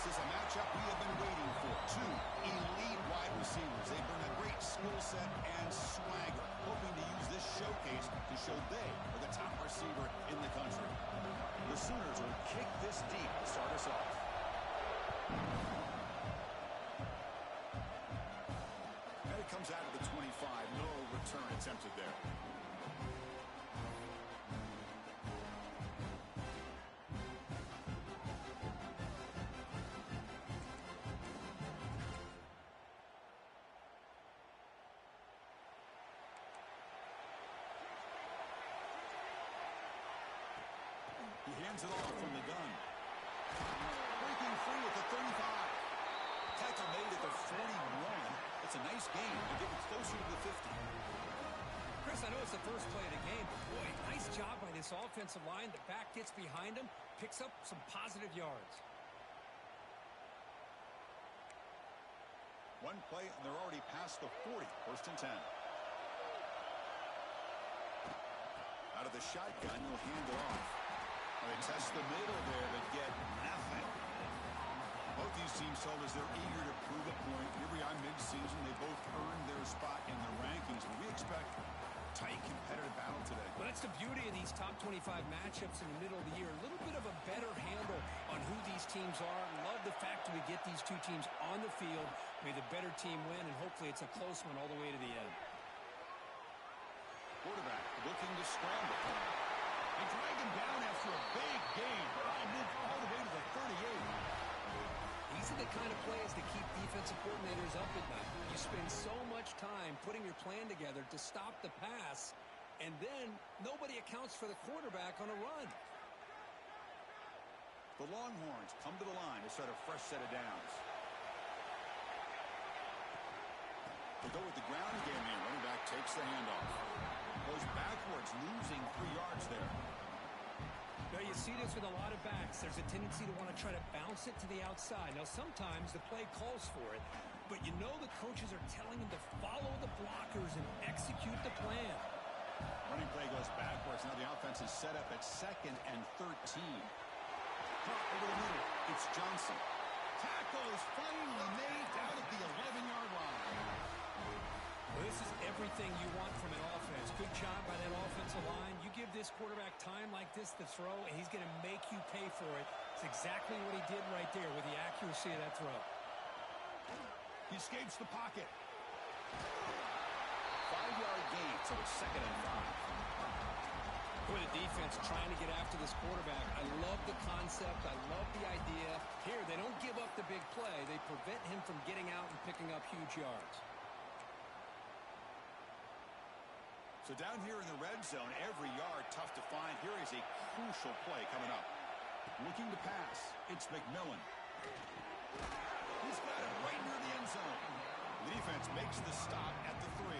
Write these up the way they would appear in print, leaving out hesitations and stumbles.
This is a matchup we have been waiting for. Two elite wide receivers. They bring a great skill set and swagger, hoping to use this showcase to show they are the top receiver in the country. The Sooners will kick this deep to start us off. And it comes out of the 25. No return attempted there. He hands it off from the gun. Breaking free at the 35. Tackle made at the 41. It's a nice gain to get it closer to the 50. Chris, I know it's the first play of the game, but boy, nice job by this offensive line. The back gets behind him, picks up some positive yards. One play, and they're already past the 40. First and 10. Out of the shotgun, he'll hand it off. They test the middle there, but get nothing. Both these teams told us they're eager to prove a point. Here we are mid-season. They both earned their spot in the rankings, but we expect a tight, competitive battle today. Well, that's the beauty of these top 25 matchups in the middle of the year. A little bit of a better handle on who these teams are. Love the fact that we get these two teams on the field. May the better team win, and hopefully it's a close one all the way to the end. Quarterback looking to scramble. They drag him down after a big gain. Ball moved all the way to the 38. These are the kind of plays that keep defensive coordinators up at night. You spend so much time putting your plan together to stop the pass, and then nobody accounts for the quarterback on a run. The Longhorns come to the line to start a fresh set of downs. They go with the ground game here. Running back takes the handoff. Goes backwards, losing 3 yards there. Now, you see this with a lot of backs. There's a tendency to want to try to bounce it to the outside. Now, sometimes the play calls for it, but you know the coaches are telling them to follow the blockers and execute the plan. Running play goes backwards. Now the offense is set up at 2nd and 13. Drop over the middle. It's Johnson. Tackle is finally made down at the 11-yard line. Well, this is everything you want from an offense. Good job by that offensive line. You give this quarterback time like this to throw, and he's going to make you pay for it. It's exactly what he did right there with the accuracy of that throw. He escapes the pocket. 5-yard gain, so it's 2nd and 5. Boy, the defense trying to get after this quarterback. I love the concept. I love the idea. Here, they don't give up the big play. They prevent him from getting out and picking up huge yards. So down here in the red zone, every yard tough to find. Here is a crucial play coming up. Looking to pass. It's McMillan. He's got it right near the end zone. The defense makes the stop at the 3.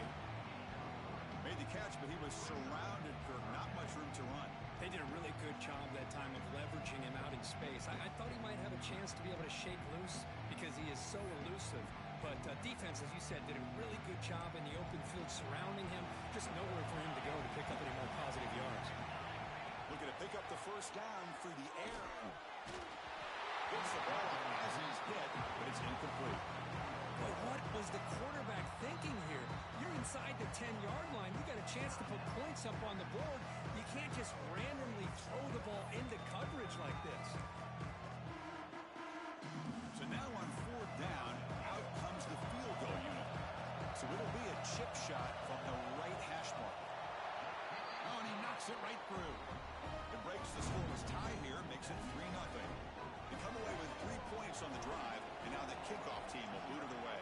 Made the catch, but he was surrounded, Kirk. Not much room to run. They did a really good job that time of leveraging him out in space. I thought he might have a chance to be able to shake loose because he is so elusive. But defense, as you said, did a really good job in the open field surrounding him. Just nowhere for him to go to pick up any more positive yards. Looking to pick up the first down through the air. Gets the ball as he's hit, but it's incomplete. But what was the quarterback thinking here? You're inside the 10-yard line. You got a chance to put points up on the board. You can't just randomly throw the ball into coverage like this. So now on 4th down, out comes the field goal unit. So it'll be a chip shot from the right hash mark. Oh, and he knocks it right through. It breaks the scoreless tie here, makes it 3-0. They come away with 3 points on the drive, and now the kickoff team will boot it away.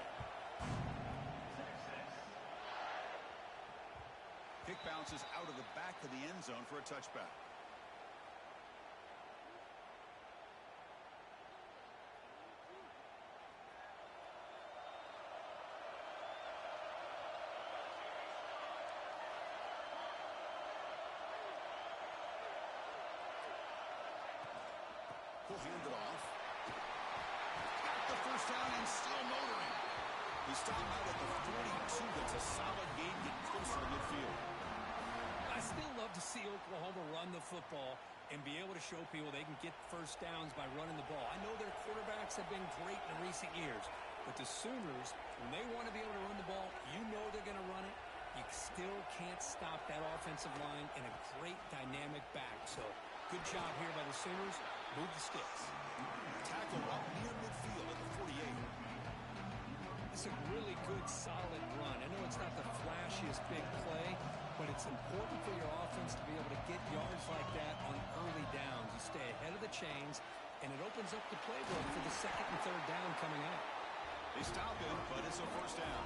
Kick bounces out of the back of the end zone for a touchback. He'll hand it off. Got the first down and still motoring. He stopped out at the 42. That's a solid gain, getting closer to midfield. I still love to see Oklahoma run the football, and be able to show people they can get first downs by running the ball. I know their quarterbacks have been great in recent years, but the Sooners, when they want to be able to run the ball, you know they're going to run it. You still can't stop that offensive line and a great dynamic back. So good job here by the Sooners. Move the sticks. Tackle up near midfield at the 48. It's a really good, solid run. I know it's not the flashiest big play, but it's important for your offense to be able to get yards like that on early downs. You stay ahead of the chains, and it opens up the playbook for the second and third down coming up. They stop him, but it's a first down.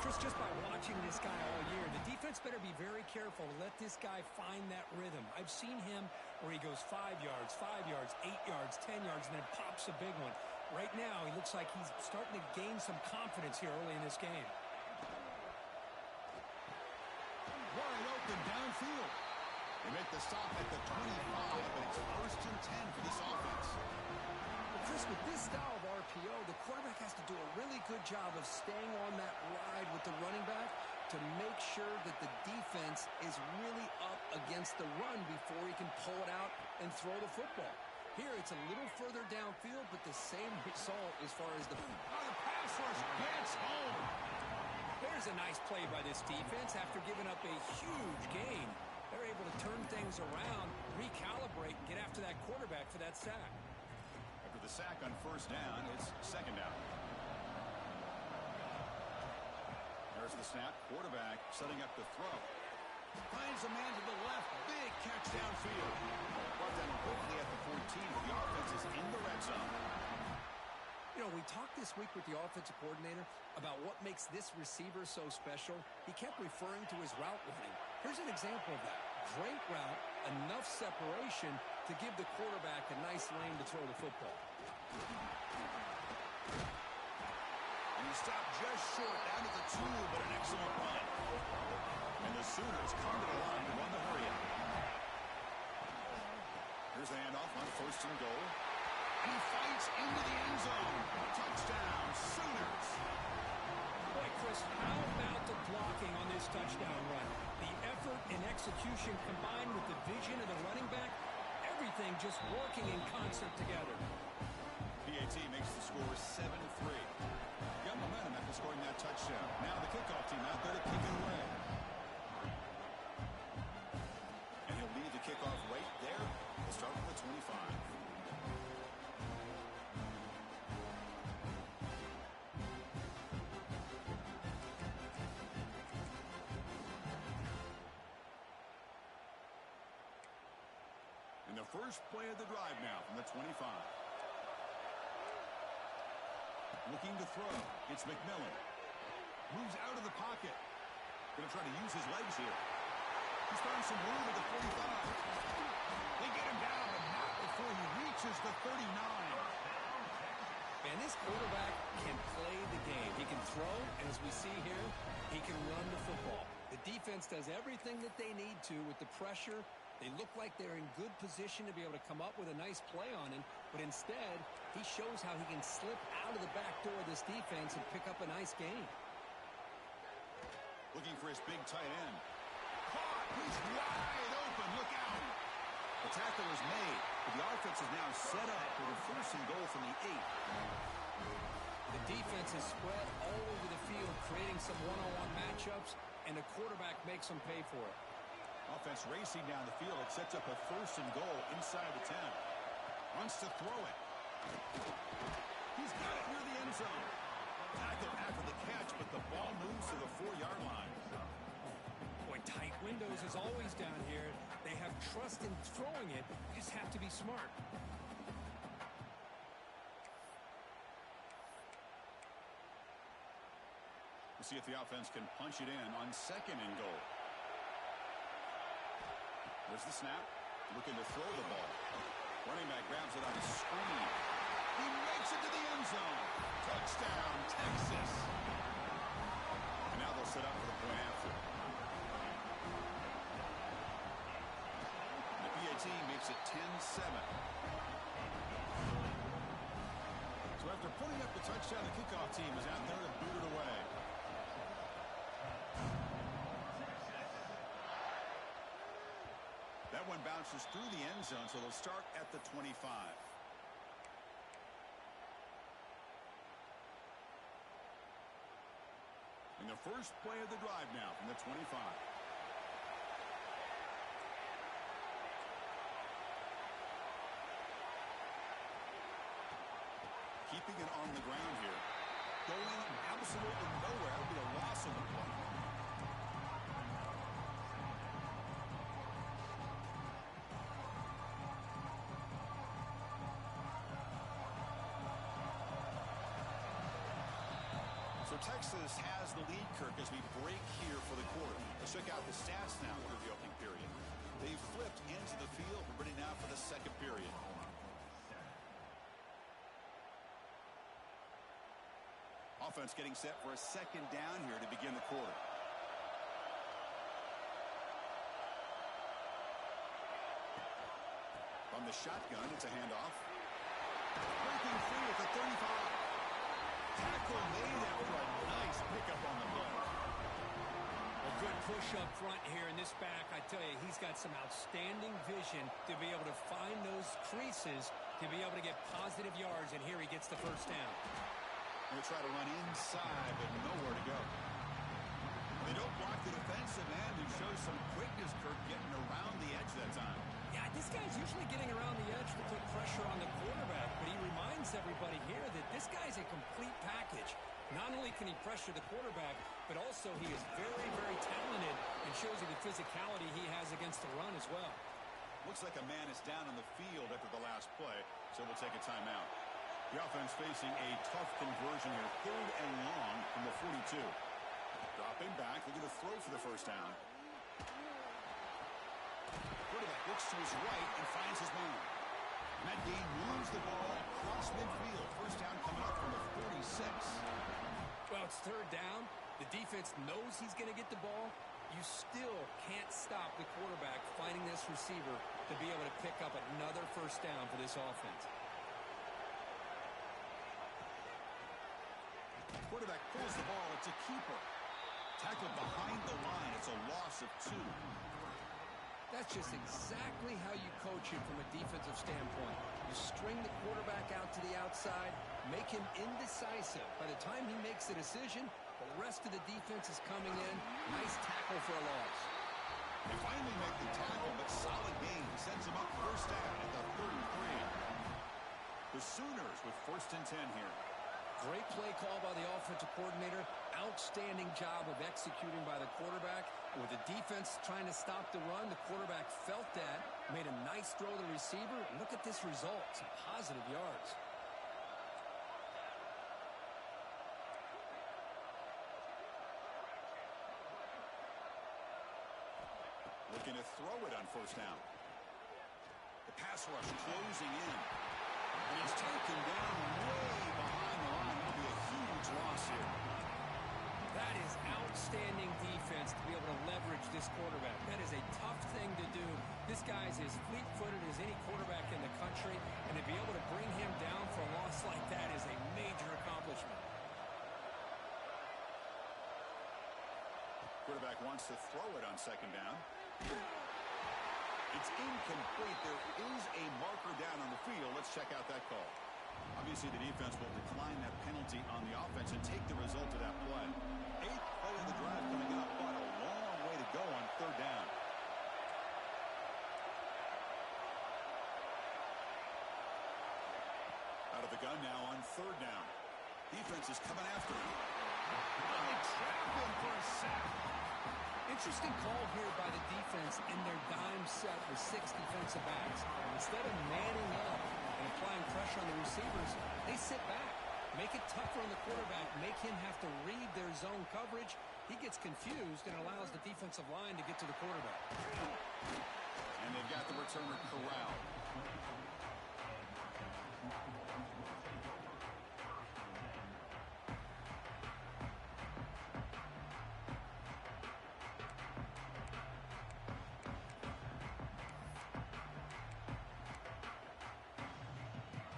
Chris, just by watching this guy all year, the defense better be very careful to let this guy find that rhythm. I've seen him where he goes 5 yards, 8 yards, 10 yards, and then pops a big one. Right now, he looks like he's starting to gain some confidence here early in this game. Wide open downfield. They make the stop at the 25, but it's first and 10 for this offense. Well, Chris, with this style of RPO, the quarterback has to do a really good job of staying on that ride with the running back to make sure that the defense is really up against the run before he can pull it out and throw the football. Here, it's a little further downfield, but the same result as far as the pass rush gets home. There's a nice play by this defense. After giving up a huge gain, they're able to turn things around, recalibrate, and get after that quarterback for that sack. After the sack on first down, it's second down. There's the snap. Quarterback setting up the throw. Finds a man to the left. Big catch downfield. Brought down quickly at the 14. The offense is in the red zone. You know, we talked this week with the offensive coordinator about what makes this receiver so special. He kept referring to his route running. Here's an example of that. Great route, enough separation to give the quarterback a nice lane to throw the football. And he stopped just short down to the 2, but an excellent run. And the Sooners come to the line to run the hurry up. Here's the handoff on first and goal. And he fights into the end zone. Touchdown, Sooners. Boy, Chris, how about the blocking on this touchdown run? The effort and execution combined with the vision of the running back, everything just working in concert together. PAT makes the score 7-3. Got momentum after scoring that touchdown. Now the kickoff team out there to kick it away. And he'll lead the kickoff right there. We'll start with the 25. And the first play of the drive now from the 25. Looking to throw. It's McMillan. Moves out of the pocket. Going to try to use his legs here. He's found some room at the 45. They get him down, but not before he reaches the 39. And this quarterback can play the game. He can throw, and as we see here, he can run the football. The defense does everything that they need to with the pressure. They look like they're in good position to be able to come up with a nice play on him, but instead, he shows how he can slip out of the back door of this defense and pick up a nice gain. Looking for his big tight end. Caught! He's wide open! Look out! The tackle is made, but the offense is now set up for the first and goal from the 8. The defense is spread all over the field, creating some one-on-one matchups, and the quarterback makes them pay for it. Offense racing down the field. It sets up a first and goal inside the 10. Wants to throw it. He's got it near the end zone. Tackled after the catch, but the ball moves to the 4-yard line. Boy, tight windows as always down here. They have trust in throwing it. You just have to be smart. We'll see if the offense can punch it in on second and goal. There's the snap. Looking to throw the ball. Running back grabs it on a screen. He makes it to the end zone. Touchdown, Texas. And now they'll set up for the point after. The PAT makes it 10-7. So after putting up the touchdown, the kickoff team is out there to boot it away. That one one bounces through the end zone, so they'll start at the 25. And the first play of the drive now from the 25. Keeping it on the ground here. Going absolutely nowhere. It'll be a loss of the play. So Texas has the lead, Kirk, as we break here for the quarter. Let's check out the stats now through the opening period. They've flipped into the field. We're ready now for the second period. Offense getting set for a second down here to begin the quarter. From the shotgun, it's a handoff. Breaking free at the 35. Tackle made after a nice pickup on the play. A good push up front here in this back. I tell you, he's got some outstanding vision to be able to find those creases to be able to get positive yards, and here he gets the first down. They try to run inside, but nowhere to go. They don't block the defensive end and show some quickness, Kirk, getting around the edge that time. Yeah, this guy's usually getting around the edge to put pressure on the quarterback, but he reminds everybody here that this guy's a complete package. Not only can he pressure the quarterback, but also he is very, very talented and shows you the physicality he has against the run as well. Looks like a man is down on the field after the last play, so we'll take a timeout. The offense facing a tough conversion here. 3rd and long from the 42. Dropping back. They're going to throw for the first down. Quarterback looks to his right and finds his man. Matt Gay moves the ball across midfield. First down coming up from the 46. Well, it's 3rd down. The defense knows he's going to get the ball. You still can't stop the quarterback finding this receiver to be able to pick up another first down for this offense. Quarterback pulls the ball. It's a keeper. Tackled behind the line. It's a loss of 2. That's just exactly how you coach him from a defensive standpoint. You string the quarterback out to the outside, make him indecisive. By the time he makes the decision, the rest of the defense is coming in. Nice tackle for a loss. They finally make the tackle, but solid gain. Sends him up first down at the 33. The Sooners with 1st and 10 here. Great play call by the offensive coordinator. Outstanding job of executing by the quarterback. With the defense trying to stop the run, the quarterback felt that, made a nice throw to the receiver. Look at this result. Some positive yards. Looking to throw it on first down. The pass rush closing in. And he's taken down way behind the line. It'll be a huge loss here. That is outstanding defense to be able to leverage this quarterback. That is a tough thing to do. This guy's as fleet-footed as any quarterback in the country, and to be able to bring him down for a loss like that is a major accomplishment. Quarterback wants to throw it on second down. It's incomplete. There is a marker down on the field. Let's check out that call. Obviously, the defense will decline that penalty on the offense and take the result of that play. 8th play of the drive coming up, but a long way to go on 3rd down. Out of the gun now on 3rd down. Defense is coming after him. They trap him for a sack. Interesting call here by the defense in their dime set with 6 defensive backs. Instead of manning up and applying pressure on the receivers, they sit back, make it tougher on the quarterback, make him have to read their zone coverage. He gets confused and allows the defensive line to get to the quarterback. And they've got the returner corralled.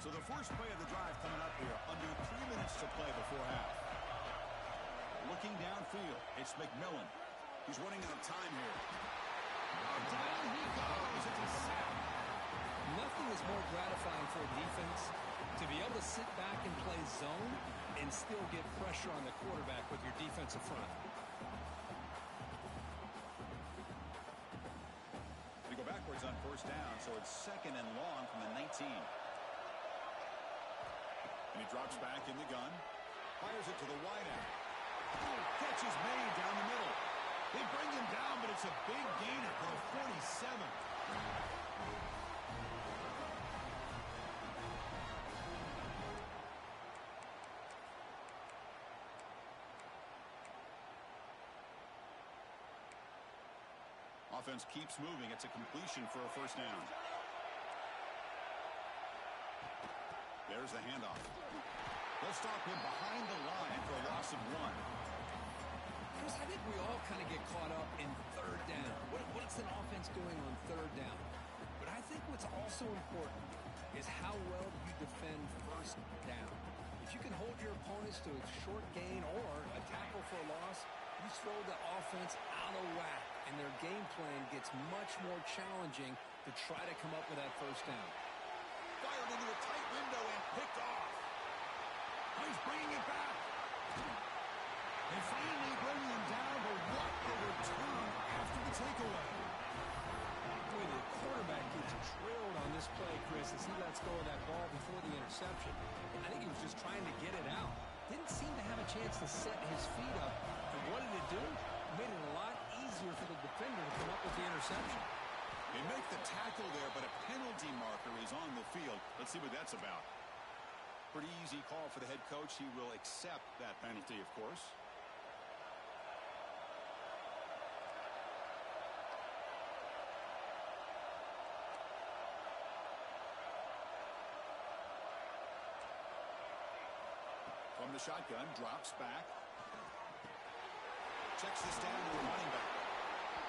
So the first play of the drive coming up here. Under 3 minutes to play before half. Looking downfield, it's McMillan. He's running out of time here. Oh, down he goes. It's a sack. Nothing is more gratifying for a defense to be able to sit back and play zone and still get pressure on the quarterback with your defensive front. They go backwards on first down, so it's 2nd and long from the 19. And he drops back in the gun, fires it to the wideout. Catch is made down the middle. They bring him down, but it's a big gainer for the 47. Offense keeps moving. It's a completion for a first down. There's the handoff. They'll stop him behind the line for a loss of 1. Chris, I think we all kind of get caught up in third down. What's an offense doing on third down? But I think what's also important is how well you defend first down. If you can hold your opponents to a short gain or a tackle for a loss, you throw the offense out of whack, and their game plan gets much more challenging to try to come up with that first down. Fired into a tight window and picked off. He's bringing it back. They finally bring him down, but what a return after the takeaway. Boy, the quarterback gets drilled on this play, Chris, as he lets go of that ball before the interception. I think he was just trying to get it out. Didn't seem to have a chance to set his feet up. And what did it do? It made it a lot easier for the defender to come up with the interception. They make the tackle there, but a penalty marker is on the field. Let's see what that's about. Pretty easy call for the head coach. He will accept that penalty, of course. From the shotgun, drops back. Checks this down to the running back.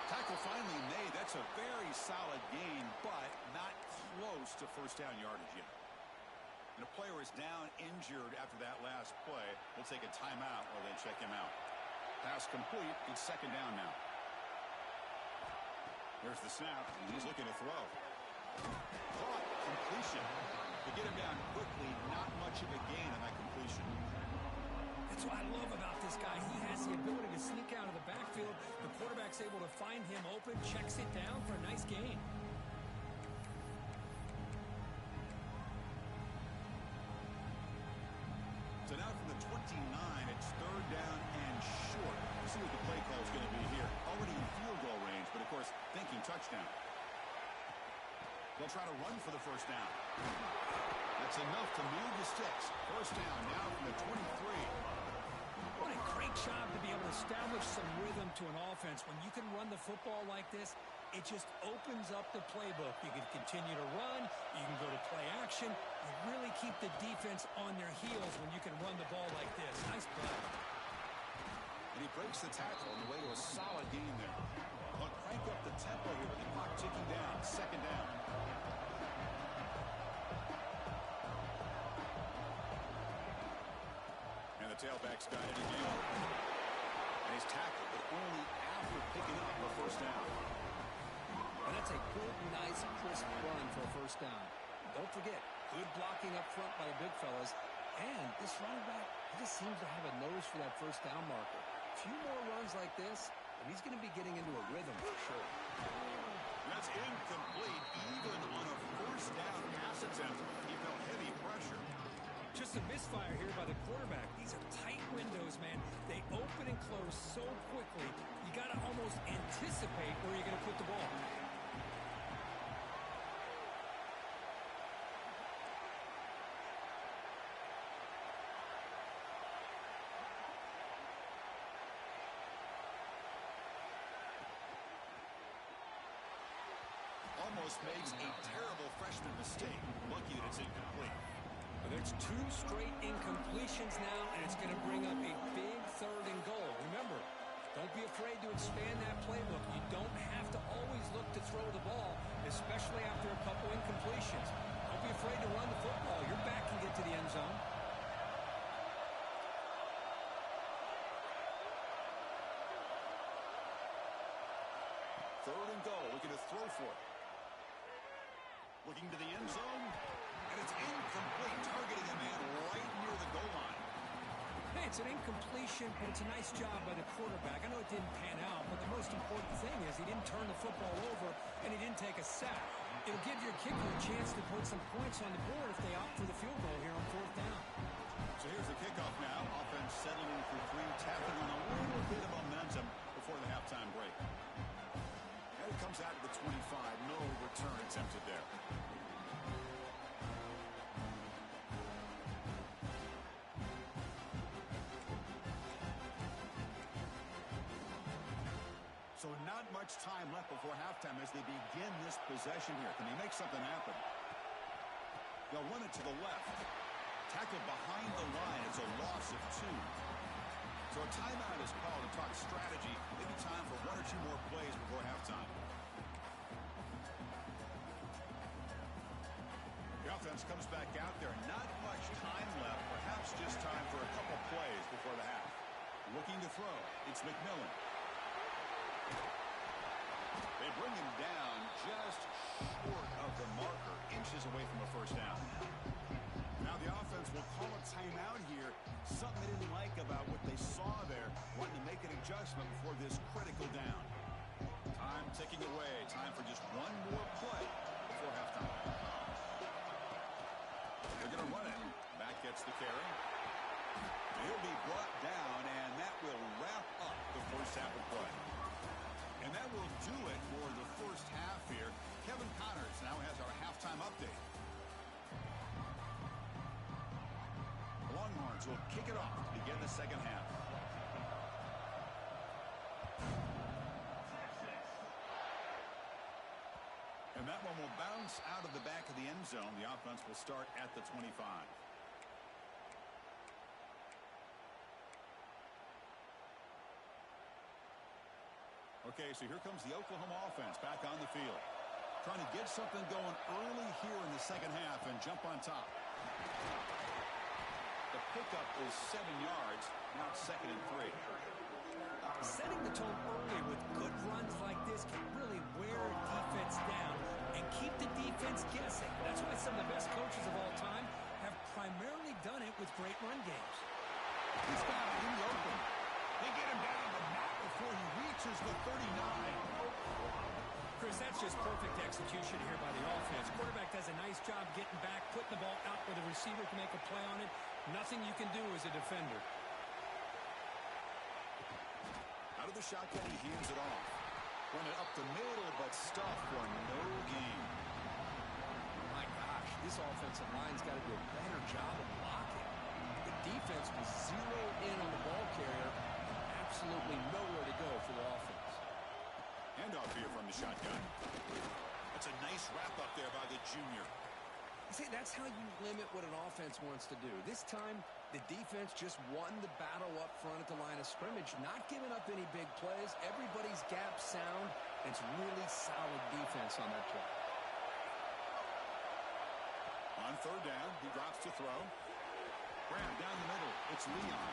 Tackle finally made. That's a very solid gain, but not close to first down yardage yet. And a player is down injured after that last play. We'll take a timeout while they check him out. Pass complete. It's 2nd down now. There's the snap. He's looking to throw. Caught. Completion. To get him down quickly, not much of a gain on that completion. That's what I love about this guy. He has the ability to sneak out of the backfield. The quarterback's able to find him open, checks it down for a nice gain. So now from the 29, it's 3rd down and short. We'll see what the play call is going to be here. Already in field goal range, but of course, thinking touchdown. They'll try to run for the first down. That's enough to move the sticks. First down now from the 23. What a great job to be able to establish some rhythm to an offense. When you can run the football like this, it just opens up the playbook. You can continue to run. You can go to play action. You really keep the defense on their heels when you can run the ball like this. Nice play. And he breaks the tackle on the way to a solid gain there. But crank up the tempo here with the clock ticking down. 2nd down. And the tailback's got it again. And he's tackled, but only after picking up a first down. And that's a good, nice, crisp run for a first down. Don't forget, good blocking up front by the big fellas. And this running back, he just seems to have a nose for that first down marker. A few more runs like this, and he's going to be getting into a rhythm for sure. That's incomplete. Even on a first down pass attempt, he felt heavy pressure. Just a misfire here by the quarterback. These are tight windows, man. They open and close so quickly. You got to almost anticipate where you're going to put the ball. Almost makes a terrible freshman mistake. Lucky that it's incomplete. There's 2 straight incompletions now, and it's going to bring up a big 3rd and goal. Remember, don't be afraid to expand that playbook. You don't have to always look to throw the ball, especially after a couple incompletions. Don't be afraid to run the football. Your back can get to the end zone. Third and goal, looking to throw for it. Looking to the end zone, and it's incomplete, targeting a man right near the goal line. Hey, it's an incompletion, but it's a nice job by the quarterback. I know it didn't pan out, but the most important thing is he didn't turn the football over, and he didn't take a sack. It'll give your kicker a chance to put some points on the board if they opt for the field goal here on fourth down. So here's the kickoff now. Offense settling for three, tapping on a little bit of momentum before the halftime break. And it comes out to the 25. No return attempted there. So not much time left before halftime as they begin this possession here. Can they make something happen? They'll run it to the left. Tackled behind the line. It's a loss of 2. So a timeout is called to talk strategy. Maybe time for 1 or 2 more plays before halftime. The offense comes back out there. Not much time left. Perhaps just time for a couple plays before the half. Looking to throw. It's McMillan. They bring him down just short of the marker, inches away from a first down. Now the offense will call a timeout here. Something they didn't like about what they saw there. Wanting to make an adjustment before this critical down. Time ticking away. Time for just 1 more play before halftime. They're going to run it. Back gets the carry. He'll be brought down, and that will wrap up the first half of play. And that will do it for the first half here. Kevin Connors now has our halftime update. The Longhorns will kick it off to begin the second half. And that one will bounce out of the back of the end zone. The offense will start at the 25. Okay, so here comes the Oklahoma offense back on the field. Trying to get something going early here in the second half and jump on top. The pickup is 7 yards. Now it's 2nd and 3. Setting the tone early with good runs like this can really wear a defense down and keep the defense guessing. That's why some of the best coaches of all time have primarily done it with great run games. He's got it in the open. They get him down, but not before he reaches the 39. Chris, that's just perfect execution here by the offense. Quarterback does a nice job getting back, putting the ball out where the receiver can make a play on it. Nothing you can do as a defender. Out of the shotgun, he hands it off. Run it up the middle, but stuffed for no gain. My gosh, this offensive line's got to do a better job of blocking. The defense was zeroed in on the ball carrier. Absolutely nowhere to go for the offense. Handoff here from the shotgun. That's a nice wrap up there by the junior. See, that's how you limit what an offense wants to do. This time, the defense just won the battle up front at the line of scrimmage, not giving up any big plays. Everybody's gap sound. It's really solid defense on that play. On third down, he drops to throw. Grab down the middle. It's Leon.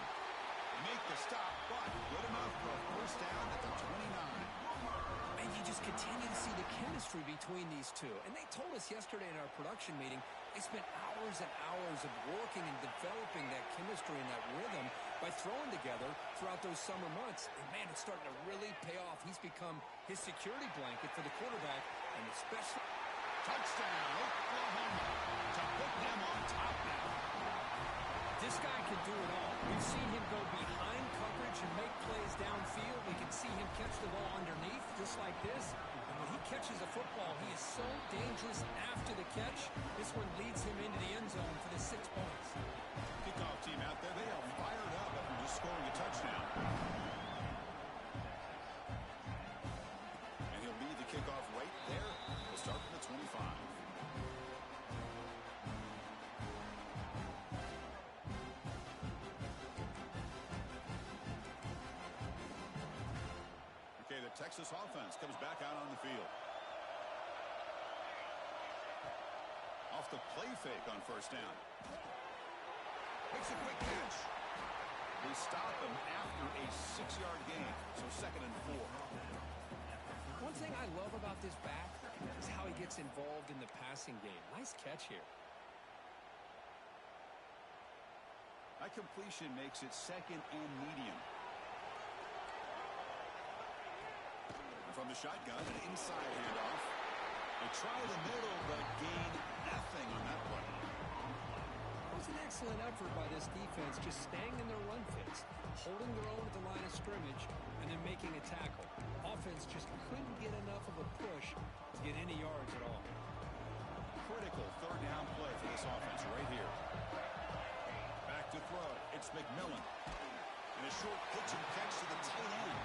Make the stop, but good enough for a first down at the 29. And you just continue to see the chemistry between these two. And they told us yesterday in our production meeting, they spent hours and hours of working and developing that chemistry and that rhythm by throwing together throughout those summer months. And, man, it's starting to really pay off. He's become his security blanket for the quarterback, and especially... Touchdown, Oklahoma, to put them on top now. This guy can do it all. We've seen him go behind coverage and make plays downfield. We can see him catch the ball underneath, just like this. And when he catches a football, he is so dangerous after the catch. This one leads him into the end zone for the 6 points. Kickoff team out there, they are fired up after just scoring a touchdown. And he'll lead the kickoff right there. We'll start from the 25. Texas offense comes back out on the field. Off the play fake on first down. Makes a quick catch. They stop him after a 6-yard gain, so 2nd and 4. One thing I love about this back is how he gets involved in the passing game. Nice catch here. That completion makes it second and medium. And from the shotgun, an inside handoff. They try the middle, but gain nothing on that play. It was an excellent effort by this defense, just staying in their run fits, holding their own at the line of scrimmage, and then making a tackle. Offense just couldn't get enough of a push to get any yards at all. Critical third down play for this offense right here. Back to throw. It's McMillan. And a short pitch and catch to the tight end.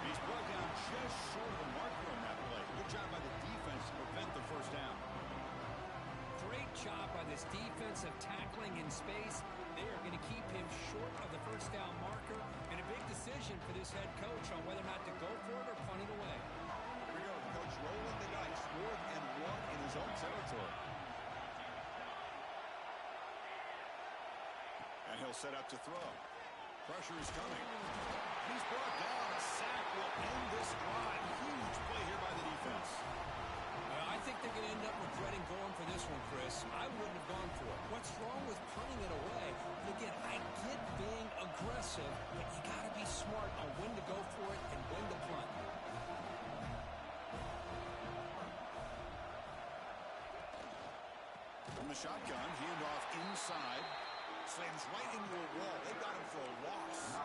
He's brought down just short of the marker on that play. Good job by the defense to prevent the first down. Great job by this defensive tackling in space. They are going to keep him short of the first down marker, and a big decision for this head coach on whether or not to go for it or punt it away. Here we go. The coach rolling the dice. 4th and 1 in his own territory. And he'll set up to throw. Pressure is coming. He's brought down. A sack will end this drive. Huge play here by the defense. I think they're going to end up regretting going for this one, Chris. I wouldn't have gone for it. What's wrong with punting it away? And again, I get being aggressive, but you got to be smart on when to go for it and when to punt. From the shotgun, handoff inside. Slams right into a wall. They got him for a loss.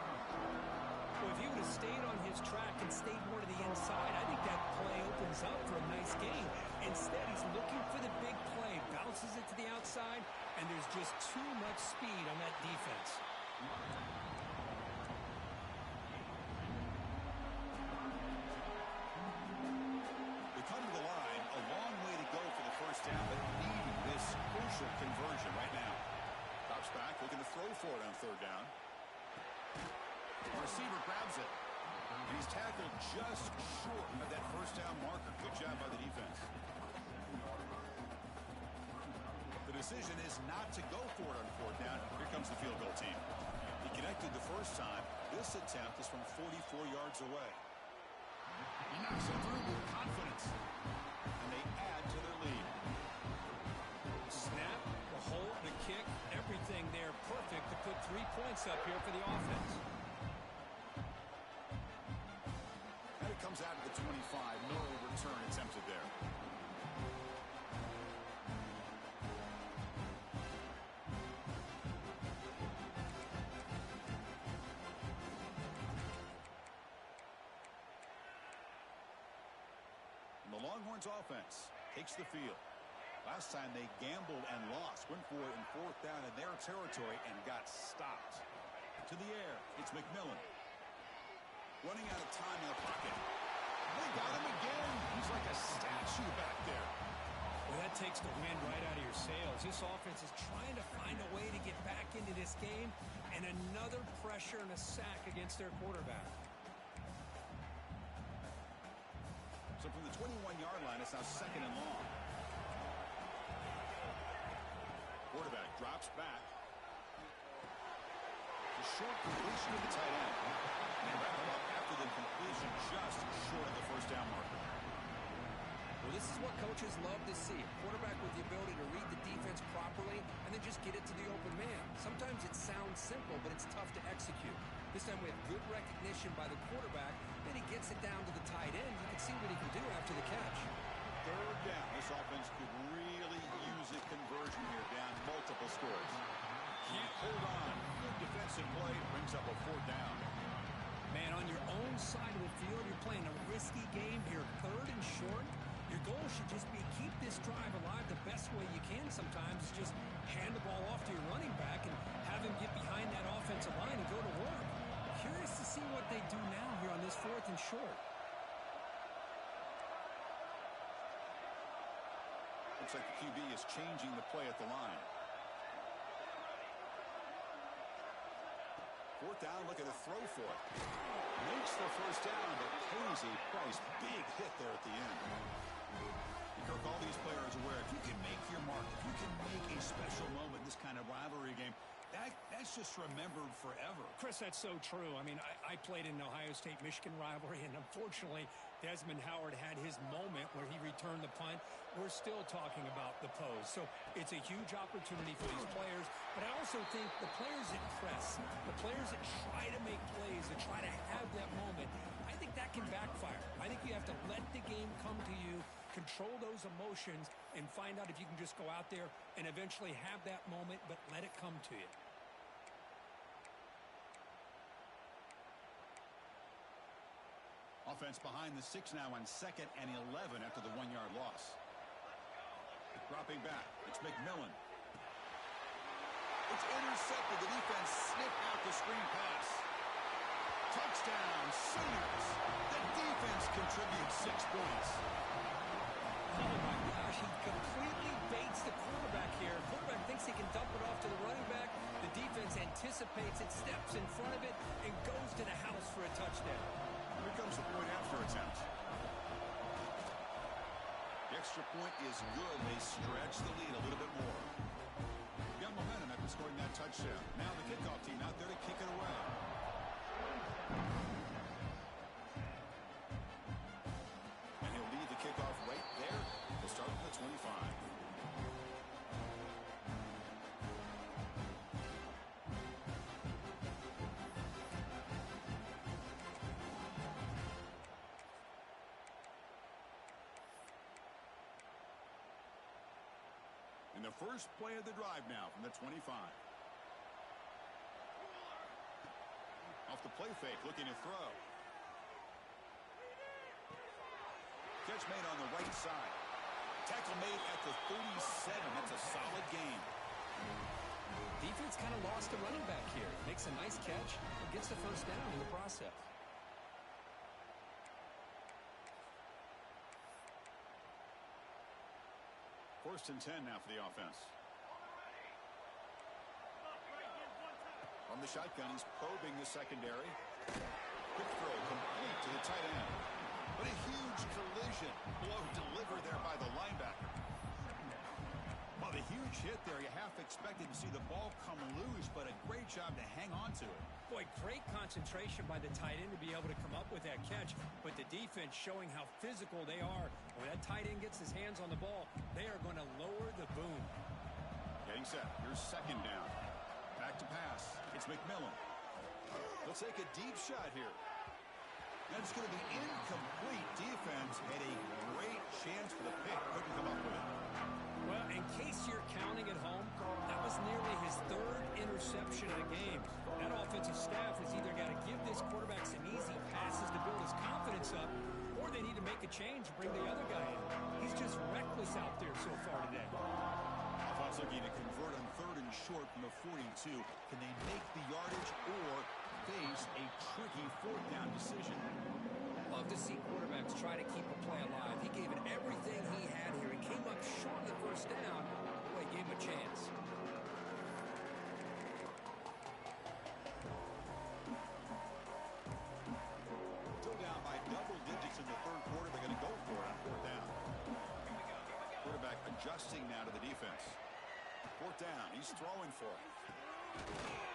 Well, if he would have stayed on his track and stayed more to the inside, I think that play opens up for a nice game. Instead, he's looking for the big play, bounces it to the outside, and there's just too much speed on that defense. They come to the line, a long way to go for the first down, but needing this crucial conversion right now. Drops back, looking to throw for it on third down. The receiver grabs it. And he's tackled just short of that first down marker. Good job by the defense. The decision is not to go for it on fourth down. Here comes the field goal team. He connected the first time. This attempt is from 44 yards away. He knocks it through with confidence. And they add to their lead. Snap, the hold, the kick, everything there perfect to put 3 points up here for the offense. And it comes out of the 25. No return attempted there. And the Longhorns offense takes the field. Last time they gambled and lost. Went for it in fourth down in their territory and got stopped. To the air, it's McMillan. Running out of time in the pocket. They got him again. He's like a statue back there. Well, that takes the wind right out of your sails. This offense is trying to find a way to get back into this game, and another pressure and a sack against their quarterback. So from the 21-yard line, it's now second and long. Quarterback drops back. A short completion to the tight end. And wrap him up after the completion just short of the first down marker. Well, this is what coaches love to see. A quarterback with the ability to read the defense properly and then just get it to the open man. Sometimes it sounds simple, but it's tough to execute. This time we have good recognition by the quarterback. Then he gets it down to the tight end. You can see what he can do after the catch. Third down. This offense could really use a conversion here, down multiple scores. Can't hold on. Good defensive play brings up a fourth down. Man, on your own side of the field, you're playing a risky game here, third and short. Your goal should just be keep this drive alive the best way you can sometimes. Is just hand the ball off to your running back and have him get behind that offensive line and go to work. Curious to see what they do now here on this fourth and short. Looks like the QB is changing the play at the line. Fourth down, looking to throw for it. Makes the first down, but pays a price. Big hit there at the end. Kirk, all these players aware, if you can make your mark, if you can make a special moment in this kind of rivalry game, that's just remembered forever. Chris, that's so true. I mean, I played in the Ohio State-Michigan rivalry, and unfortunately, Desmond Howard had his moment where he returned the punt. We're still talking about the pose. So it's a huge opportunity for these players. But I also think the players that press, the players that try to make plays, that try to have that moment, I think that can backfire. I think you have to let the game come to you, control those emotions, and find out if you can just go out there and eventually have that moment, but let it come to you. Offense behind the 6 now on 2nd and 11 after the 1-yard loss. Dropping back, it's McMillan. It's intercepted. The defense sniffed out the screen pass. Touchdown, Sooners. The defense contributes 6 points. Oh, my gosh, he completely baits the quarterback here. The quarterback thinks he can dump it off to the running back. The defense anticipates it, steps in front of it, and goes to the house for a touchdown. Here comes the point after attempt. The extra point is good. They stretch the lead a little bit more. Got momentum after scoring that touchdown. Now the kickoff team out there to kick it away. And he'll lead the kickoff right there. We'll start from the 25. And the first play of the drive now from the 25. Off the play fake, looking to throw. Catch made on the right side. Tackle made at the 37. That's a solid gain. Defense kind of lost the running back here. Makes a nice catch and gets the first down in the process. First and 10 now for the offense. On the shotgun, he's probing the secondary. Quick throw complete to the tight end. But a huge collision. Blow delivered there by the linebacker. Well, the huge hit there, you half expected to see the ball come loose, but a great job to hang on to it. Boy, great concentration by the tight end to be able to come up with that catch, but the defense showing how physical they are. When that tight end gets his hands on the ball, they are going to lower the boom. Getting set. Here's second down. Back to pass. It's McMillan. They'll take a deep shot here. That's going to be incomplete. Defense had a great chance for the pick. Couldn't come up with it. Well, in case you're counting at home, that was nearly his 3rd interception of the game. That offensive staff has either got to give this quarterback some easy passes to build his confidence up, or they need to make a change and bring the other guy in. He's just reckless out there so far today. Offense looking to convert on 3rd and short from the 42. Can they make the yardage or face a tricky 4th down decision? Love to see quarterbacks try to keep a play alive. He gave it everything he had here. He came up short of the first down. Boy, gave him a chance. Still down by double digits in the 3rd quarter. They're going to go for it on 4th down. Quarterback adjusting now to the defense. 4th down. He's throwing for it.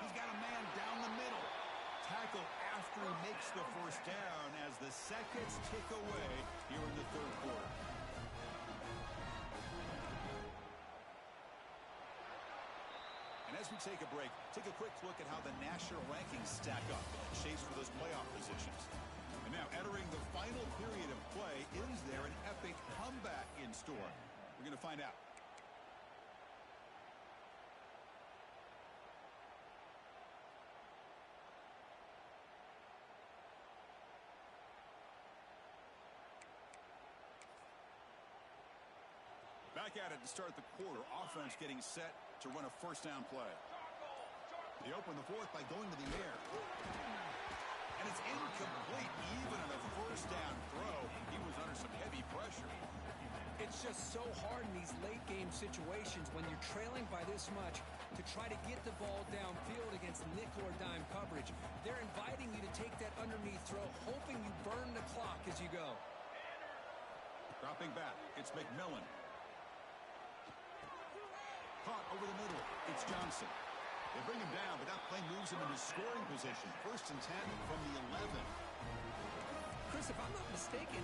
He's got a man down the middle. Tackle after he makes the first down as the seconds tick away here in the 3rd quarter. And as we take a break, take a quick look at how the national rankings stack up in the chase for those playoff positions. And now entering the final period of play, is there an epic comeback in store? We're going to find out. Back at it to start the quarter. Offense getting set to run a first down play. They open the 4th by going to the air. And it's incomplete even on a first down throw. He was under some heavy pressure. It's just so hard in these late game situations when you're trailing by this much to try to get the ball downfield against nickel or dime coverage. They're inviting you to take that underneath throw, hoping you burn the clock as you go. Dropping back, it's McMillan. Caught over the middle. It's Johnson. They bring him down, but that play moves him into scoring position. First and 10 from the 11. Chris, Chris, if I'm not mistaken,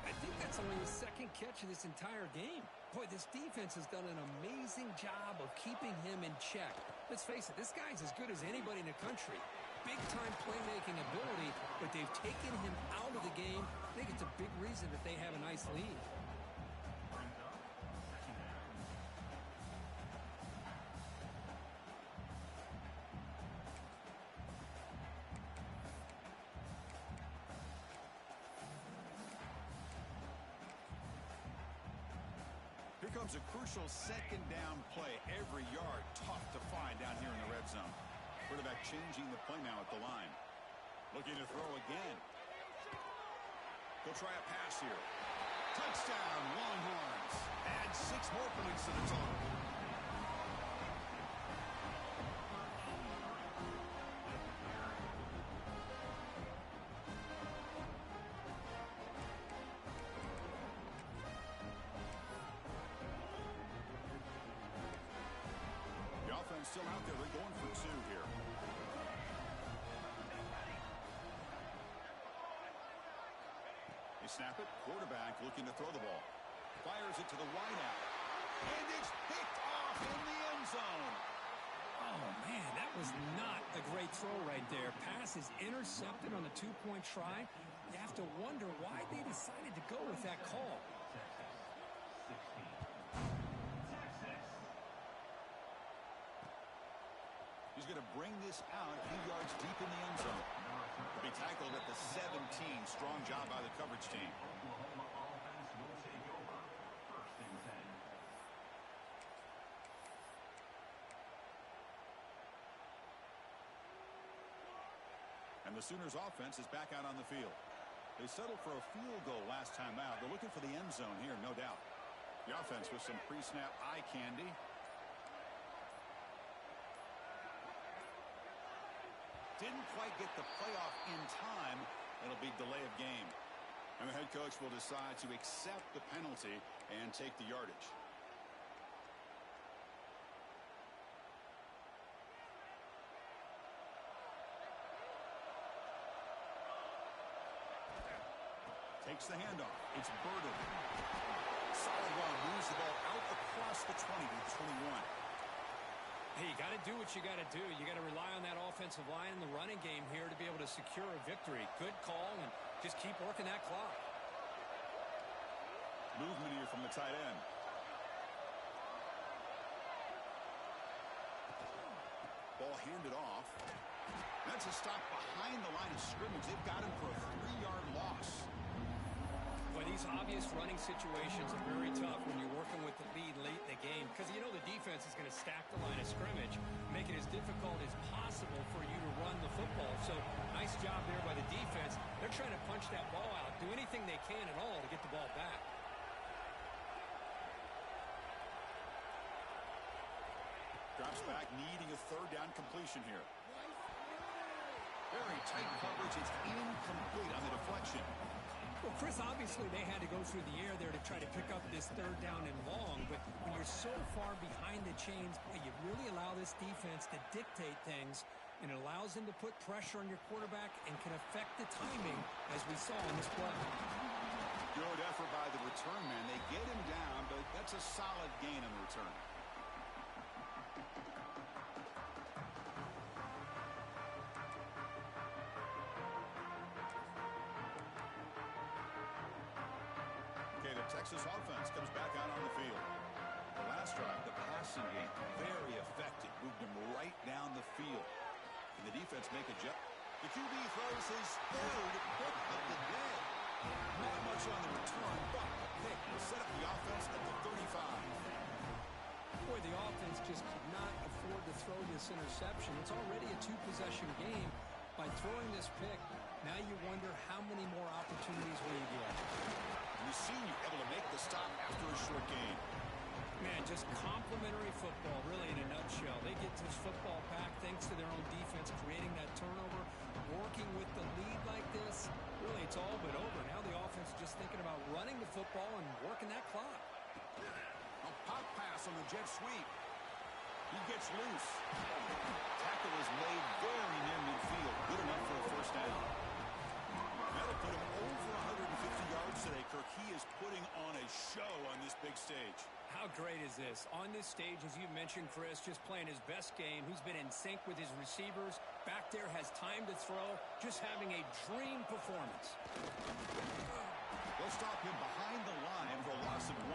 I think that's only his second catch of this entire game. Boy, this defense has done an amazing job of keeping him in check. Let's face it, this guy's as good as anybody in the country. Big-time playmaking ability, but they've taken him out of the game. I think it's a big reason that they have a nice lead. Here comes a crucial second down play. Every yard tough to find down here in the red zone. Quarterback changing the play now at the line. Looking to throw again. He'll try a pass here. Touchdown, Longhorns. Add 6 more points to the total. The offense still out there. They're going for 2 here. They snap it. Quarterback looking to throw the ball. Fires it to the wideout. And it's picked off in the end zone. Oh, man, that was not a great throw right there. Pass is intercepted on the 2-point try. You have to wonder why they decided to go with that call. He's going to bring this out a few yards deep in the end zone. He'll be tackled at the 17. Strong job by the coverage team. And the Sooners offense is back out on the field. They settled for a field goal last time out. They're looking for the end zone here, no doubt. The offense with some pre-snap eye candy. Didn't quite get the playoff in time. It'll be delay of game. And the head coach will decide to accept the penalty and take the yardage. Takes the handoff. It's Burden. Solid run. Moves the ball out across the 20 to the 21. Hey, you got to do what you got to do. You got to rely on that offensive line in the running game here to be able to secure a victory. Good call, and just keep working that clock. Movement here from the tight end. Ball handed off. That's a stop behind the line of scrimmage. They've got him for a 3-yard loss. But these obvious running situations are very tough when you're working with the lead late in the game because you know the defense is going to stack the line of scrimmage, make it as difficult as possible for you to run the football. So nice job there by the defense. They're trying to punch that ball out, do anything they can at all to get the ball back. Drops back, needing a 3rd down completion here. Very tight coverage. It's incomplete on the deflection. Well, Chris, obviously they had to go through the air there to try to pick up this 3rd down and long, but when you're so far behind the chains, you really allow this defense to dictate things, and it allows them to put pressure on your quarterback and can affect the timing, as we saw in this play. Good effort by the return man. They get him down, but that's a solid gain on the return. Texas offense comes back out on the field. The last drive, the passing game, very effective. Moved him right down the field. And the defense make a jump. The QB throws his 3rd pick of the day. Not much on the return, but a pick will set up the offense at the 35. Boy, the offense just could not afford to throw this interception. It's already a 2-possession game. By throwing this pick, now you wonder how many more opportunities will you get. And the senior able to make the stop after a short game. Man, just complimentary football, really, in a nutshell. They get this football back thanks to their own defense, creating that turnover, working with the lead like this. Really, it's all but over. Now the offense is just thinking about running the football and working that clock. A pop pass on the jet sweep. He gets loose. Tackle is made very near midfield. Good enough for a 1st down. That'll put him over moves today, Kirk. He is putting on a show on this big stage. How great is this? On this stage, as you mentioned, Chris, just playing his best game. He's been in sync with his receivers. Back there, has time to throw. Just having a dream performance. They'll stop him behind the line for a loss of 1.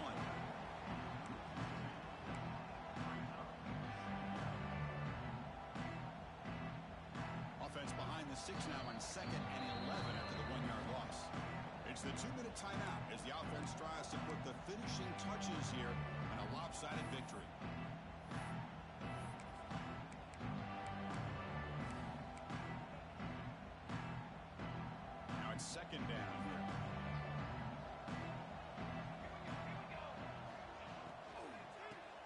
Offense behind the 6 now on 2nd and 11 after the 1-yard loss. It's the 2-minute timeout as the offense tries to put the finishing touches here on a lopsided victory. Now it's 2nd down here.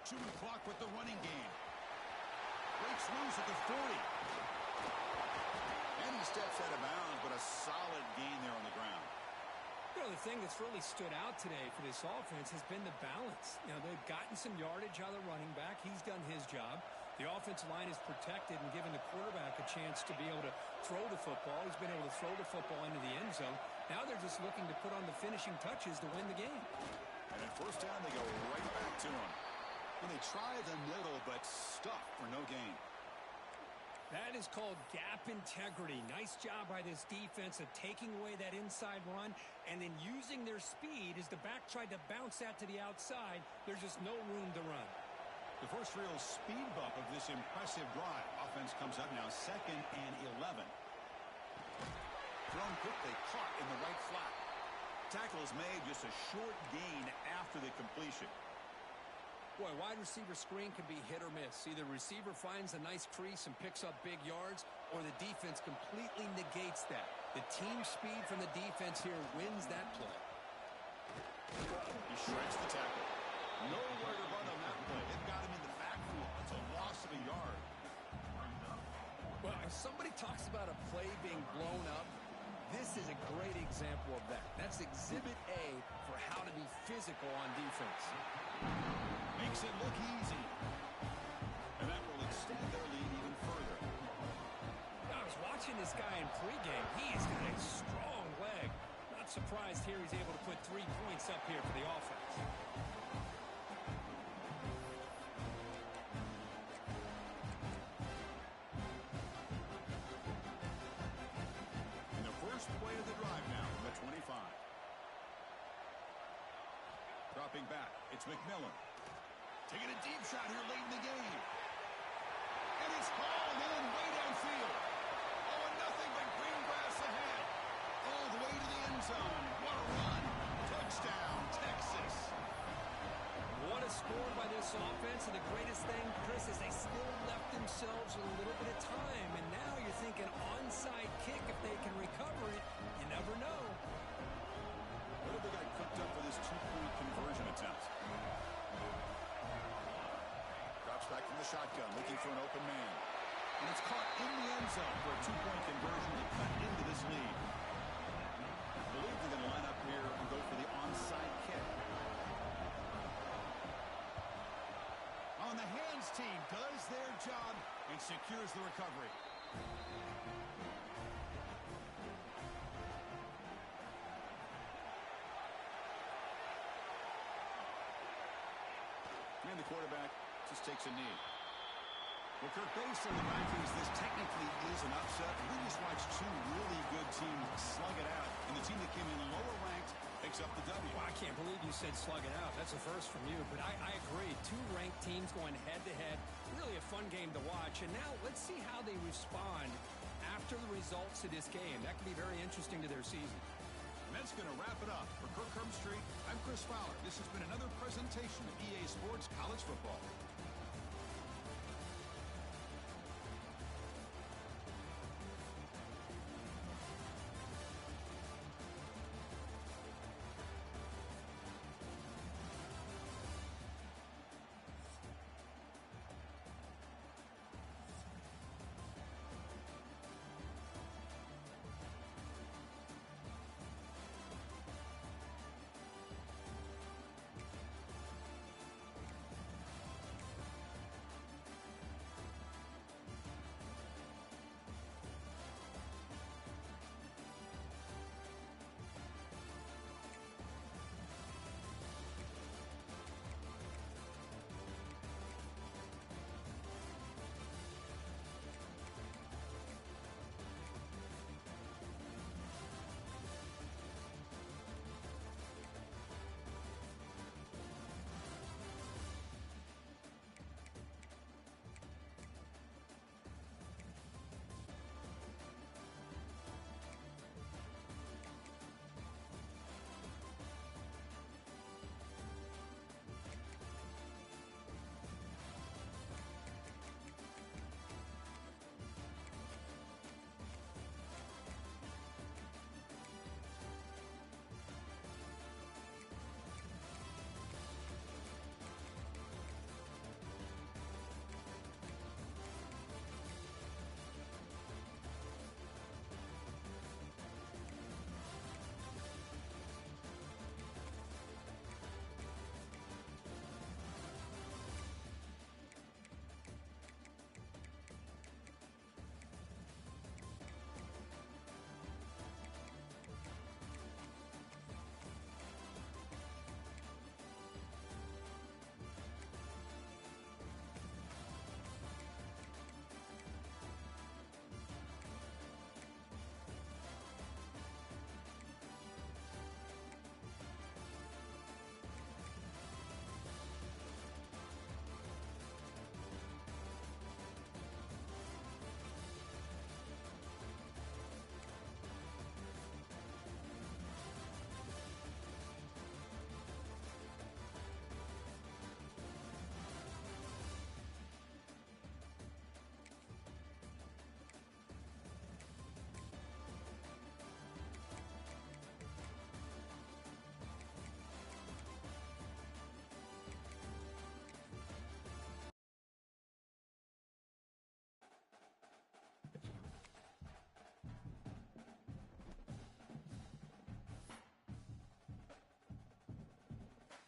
Chewing the clock with the running game. Breaks loose at the 40. And he steps out of bounds, but a solid gain there on the ground. You know, the thing that's really stood out today for this offense has been the balance. You know, they've gotten some yardage out of the running back. He's done his job. The offensive line is protected and given the quarterback a chance to be able to throw the football. He's been able to throw the football into the end zone. Now they're just looking to put on the finishing touches to win the game. And at first down, they go right back to him. And they try the middle, but stuff for no gain. That is called gap integrity. Nice job by this defense of taking away that inside run and then using their speed as the back tried to bounce that to the outside. There's just no room to run. The first real speed bump of this impressive drive. Offense comes up now 2nd and 11. Thrown quickly, caught in the right flat. Tackle is made, just a short gain after the completion. Boy, wide receiver screen can be hit or miss. Either receiver finds a nice crease and picks up big yards, or the defense completely negates that. The team speed from the defense here wins that play. He shreds the tackle. Nowhere to run on that play. They've got him in the backfield. It's a loss of a yard. Well, if somebody talks about a play being blown up, this is a great example of that. That's exhibit A for how to be physical on defense. Makes it look easy. And that will extend their lead even further. I was watching this guy in pregame. He's got a strong leg. Not surprised here he's able to put 3 points up here for the offense. And the first play of the drive now from the 25. Dropping back, it's McMillan. Taking a deep shot here late in the game. And it's hauled in way downfield. Oh, and nothing but green grass ahead. All the way to the end zone. What a run. Touchdown, Texas. What a score by this offense. And the greatest thing, Chris, is they still left themselves with a little bit of time. And now you're thinking onside kick if they can recover it. You never know. What have they got cooked up for this 2-point conversion attempt? Back from the shotgun, looking for an open man. And it's caught in the end zone for a 2-point conversion to cut into this lead. I believe they're going to line up here and go for the onside kick. On the hands team does their job and secures the recovery. And the quarterback just takes a knee. Well, Kirk, based on the rankings, this technically is an upset. We just watched 2 really good teams slug it out, and the team that came in lower ranked picks up the W. Well, I can't believe you said slug it out. That's a first from you, but I agree. 2 ranked teams going head-to-head. Really a fun game to watch. And now let's see how they respond after the results of this game. That could be very interesting to their season. And that's going to wrap it up. For Kirk Herbstreit, I'm Chris Fowler. This has been another presentation of EA Sports College Football.